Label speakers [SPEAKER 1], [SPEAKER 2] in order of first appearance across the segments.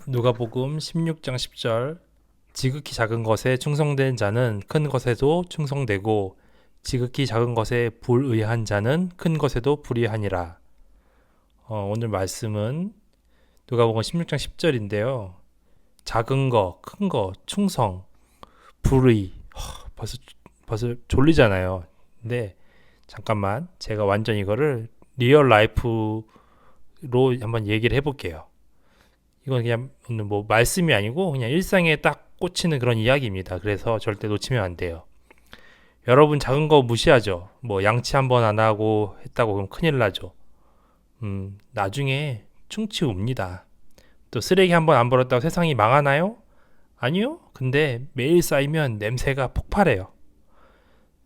[SPEAKER 1] 누가복음 16장 10절 지극히 작은 것에 충성된 자는 큰 것에도 충성되고 지극히 작은 것에 불의한 자는 큰 것에도 불의하니라. 오늘 말씀은 누가복음 16장 10절인데요. 작은 거, 큰 거, 충성, 불의. 벌써 졸리잖아요. 근데 잠깐만 제가 완전 이거를 리얼 라이프로 한번 얘기를 해볼게요. 이건 그냥 오늘 뭐 말씀이 아니고 그냥 일상에 딱 꽂히는 그런 이야기입니다. 그래서 절대 놓치면 안 돼요. 여러분 작은 거 무시하죠. 뭐 양치 한번 안 하고 했다고 그럼 큰일 나죠. 나중에 충치 옵니다. 또 쓰레기 한번 안 버렸다고 세상이 망하나요? 아니요. 근데 매일 쌓이면 냄새가 폭발해요.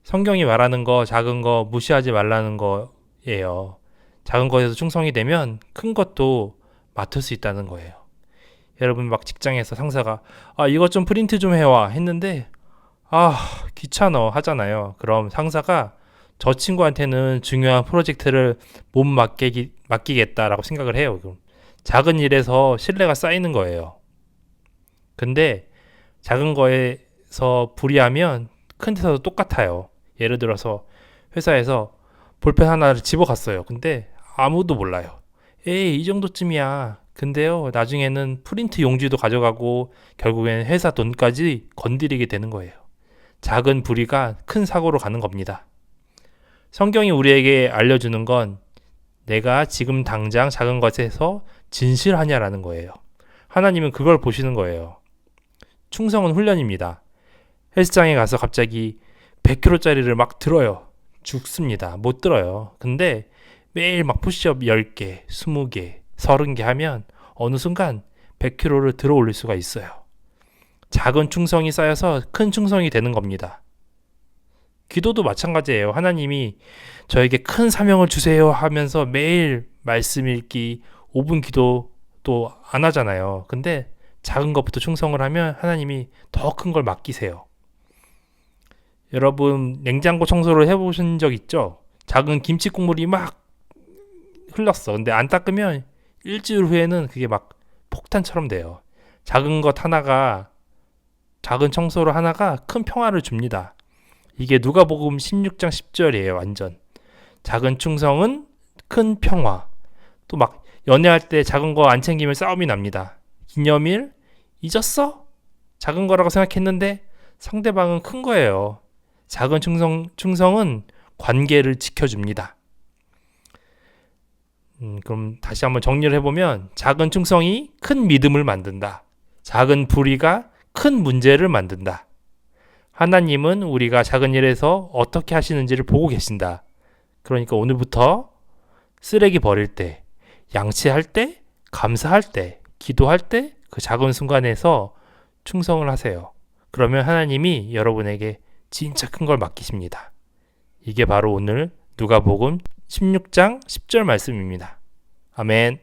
[SPEAKER 1] 성경이 말하는 거 작은 거 무시하지 말라는 거예요. 작은 거에서 충성이 되면 큰 것도 맡을 수 있다는 거예요. 여러분 막 직장에서 상사가 이것 좀 프린트 좀 해와 했는데 귀찮어 하잖아요. 그럼 상사가 저 친구한테는 중요한 프로젝트를 못 맡기겠다라고 생각을 해요. 그럼 작은 일에서 신뢰가 쌓이는 거예요. 근데 작은 거에서 불이하면 큰 데서도 똑같아요. 예를 들어서 회사에서 볼펜 하나를 집어갔어요. 근데 아무도 몰라요. 에이, 이 정도쯤이야. 근데요, 나중에는 프린트 용지도 가져가고 결국엔 회사 돈까지 건드리게 되는 거예요. 작은 불의가 큰 사고로 가는 겁니다. 성경이 우리에게 알려주는 건 내가 지금 당장 작은 것에서 진실하냐라는 거예요. 하나님은 그걸 보시는 거예요. 충성은 훈련입니다. 헬스장에 가서 갑자기 100kg짜리를 막 들어요. 죽습니다. 못 들어요. 근데 매일 막 푸시업 10개, 20개, 30개 하면 어느 순간 100kg를 들어 올릴 수가 있어요. 작은 충성이 쌓여서 큰 충성이 되는 겁니다. 기도도 마찬가지예요. 하나님이 저에게 큰 사명을 주세요 하면서 매일 말씀 읽기 5분 기도도 안 하잖아요. 근데 작은 것부터 충성을 하면 하나님이 더 큰 걸 맡기세요. 여러분 냉장고 청소를 해보신 적 있죠? 작은 김치 국물이 막 흘렀어. 근데 안 닦으면 일주일 후에는 그게 막 폭탄처럼 돼요. 작은 것 하나가, 작은 청소로 하나가 큰 평화를 줍니다. 이게 누가복음 16장 10절이에요. 완전 작은 충성은 큰 평화. 또 막 연애할 때 작은 거 안 챙기면 싸움이 납니다. 기념일 잊었어? 작은 거라고 생각했는데 상대방은 큰 거예요. 작은 충성은 관계를 지켜줍니다. 그럼 다시 한번 정리를 해보면 작은 충성이 큰 믿음을 만든다. 작은 불의가 큰 문제를 만든다. 하나님은 우리가 작은 일에서 어떻게 하시는지를 보고 계신다. 그러니까 오늘부터 쓰레기 버릴 때, 양치할 때, 감사할 때, 기도할 때 그 작은 순간에서 충성을 하세요. 그러면 하나님이 여러분에게 진짜 큰 걸 맡기십니다. 이게 바로 오늘 누가복음 16장 10절 말씀입니다. 아멘.